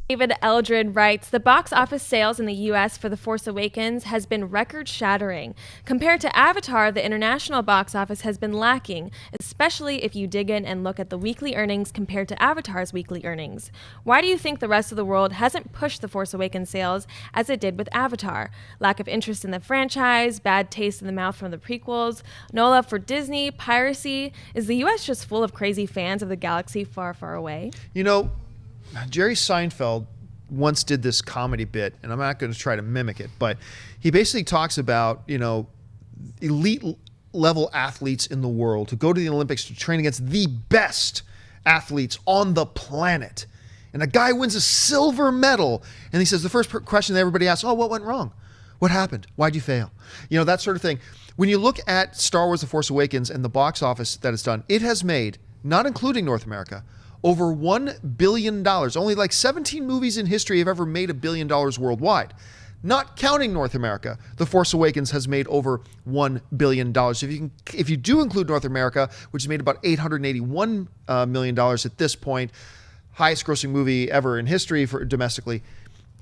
David Eldred writes, the box office sales in the U.S. for The Force Awakens has been record-shattering. Compared to Avatar, the international box office has been lacking, especially if you dig in and look at the weekly earnings compared to Avatar's weekly earnings. Why do you think the rest of the world hasn't pushed The Force Awakens sales as it did with Avatar? Lack of interest in the franchise, bad taste in the mouth from the prequels, no love for Disney, piracy. Is the U.S. just full of crazy fans of the galaxy far, far away? You know, Jerry Seinfeld once did this comedy bit, and I'm not going to try to mimic it, but he basically talks about, you know, elite level athletes in the world who go to the Olympics to train against the best athletes on the planet. And a guy wins a silver medal, and he says the first question that everybody asks, oh, what went wrong? What happened? Why'd you fail? You know, that sort of thing. When you look at Star Wars The Force Awakens and the box office that it's done, it has made, not including North America, over $1 billion. Only like 17 movies in history have ever made $1 billion worldwide. Not counting North America, The Force Awakens has made over $1 billion. If you do include North America, which has made about $881 million at this point, highest grossing movie ever in history for domestically,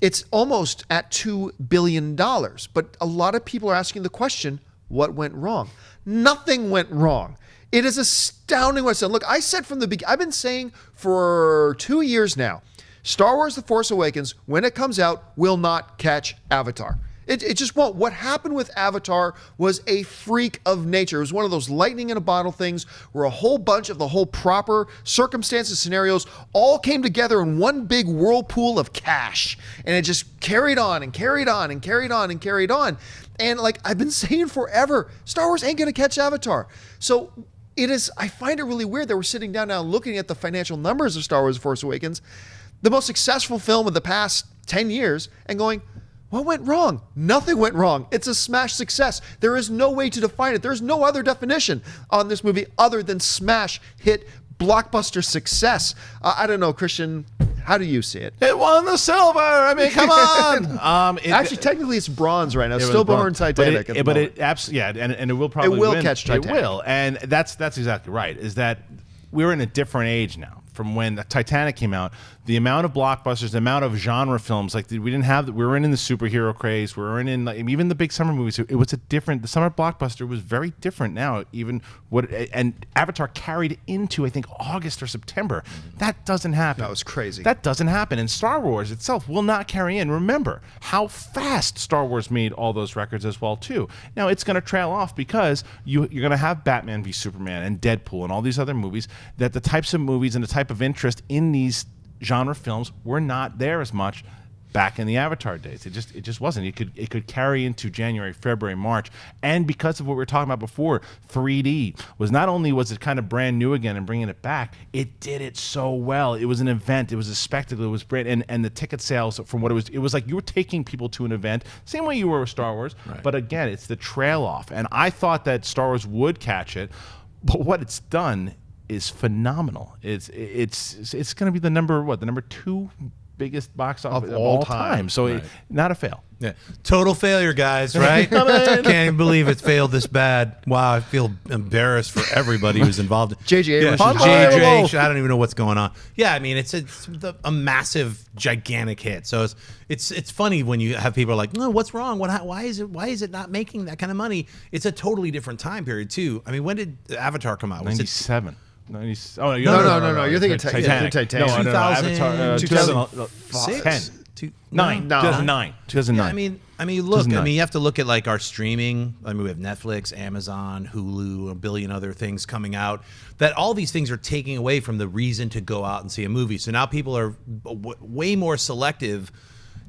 it's almost at $2 billion. But a lot of people are asking the question, what went wrong? Nothing went wrong. It is astounding what I said. Look, I said from the beginning, I've been saying for 2 years now, Star Wars The Force Awakens, when it comes out, will not catch Avatar. It just won't. What happened with Avatar was a freak of nature. It was one of those lightning in a bottle things where a whole bunch of the whole proper circumstances, scenarios all came together in one big whirlpool of cash. And it just carried on and carried on and carried on and carried on. And like I've been saying forever, Star Wars ain't going to catch Avatar. So it is, I find it really weird that we're sitting down now looking at the financial numbers of Star Wars The Force Awakens, the most successful film of the past 10 years, and going, what went wrong? Nothing went wrong. It's a smash success. There is no way to define it. There's no other definition on this movie other than smash, hit, blockbuster success. I don't know, Christian, how do you see it? It won the silver. I mean, come on. Actually, technically, it's bronze right now. It's still behind Titanic. But it absolutely, yeah, and it will probably win. Catch Titanic. It will, and that's exactly right. Is that we're in a different age now from when the Titanic came out. The amount of blockbusters, the amount of genre films, like we didn't have. We were in the superhero craze. We were in like, even the big summer movies. It was a different. The summer blockbuster was very different now. Even and Avatar carried into I think August or September. That doesn't happen. That was crazy. That doesn't happen. And Star Wars itself will not carry in. Remember how fast Star Wars made all those records as well too. Now it's going to trail off because you're going to have Batman v Superman and Deadpool and all these other movies. That the types of movies and the type of interest in these genre films were not there as much back in the Avatar days. It just wasn't. It could carry into January, February, March, and because of what we were talking about before, 3D was not only was it kind of brand new again and bringing it back, it did it so well. It was an event. It was a spectacle. It was great, and the ticket sales from what it was like you were taking people to an event, same way you were with Star Wars. Right. But again, it's the trail off, and I thought that Star Wars would catch it, but what it's done is phenomenal. It's going to be the number 2 biggest box office of all time. So right. Not a fail. Yeah, total failure, guys. Right? Can't even believe it failed this bad. Wow, I feel embarrassed for everybody who's involved. J.J. Abrams. JJ, I don't even know what's going on. Yeah, I mean it's a massive, gigantic hit. So it's funny when you have people like, no, what's wrong? Why is it not making that kind of money? It's a totally different time period too. I mean, when did Avatar come out? Was 97. No. You're thinking Titanic. No, Avatar. 2006. 2009. Yeah, I mean, look. I mean, you have to look at like our streaming. I mean, we have Netflix, Amazon, Hulu, a billion other things coming out. That all these things are taking away from the reason to go out and see a movie. So now people are way more selective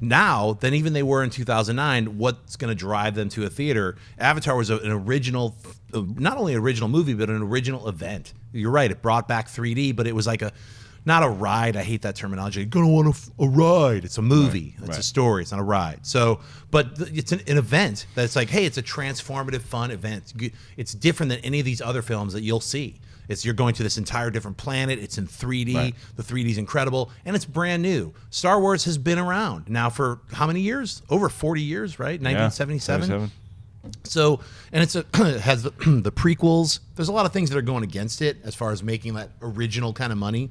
now than even they were in 2009. What's going to drive them to a theater? Avatar was an original, not only an original movie, but an original event. You're right. It brought back 3D, but it was like not a ride. I hate that terminology. You're going to want a ride. It's a movie. Right. It's a story. It's not a ride. So, but it's an event that's like, hey, it's a transformative, fun event. It's different than any of these other films that you'll see. You're going to this entire different planet. It's in 3D. Right. The 3D is incredible, and it's brand new. Star Wars has been around now for how many years? Over 40 years, right? 1977. Yeah, so, and it has the prequels. There's a lot of things that are going against it as far as making that original kind of money.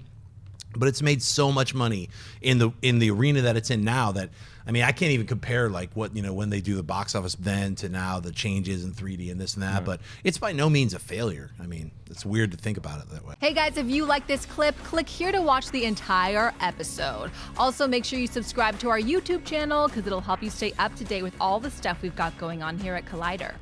but it's made so much money in the arena that it's in now that, I mean, I can't even compare like what, when they do the box office then to now, the changes in 3D and this and that, but it's by no means a failure. I mean, it's weird to think about it that way. Hey guys, if you like this clip, click here to watch the entire episode. Also, make sure you subscribe to our YouTube channel because it'll help you stay up to date with all the stuff we've got going on here at Collider.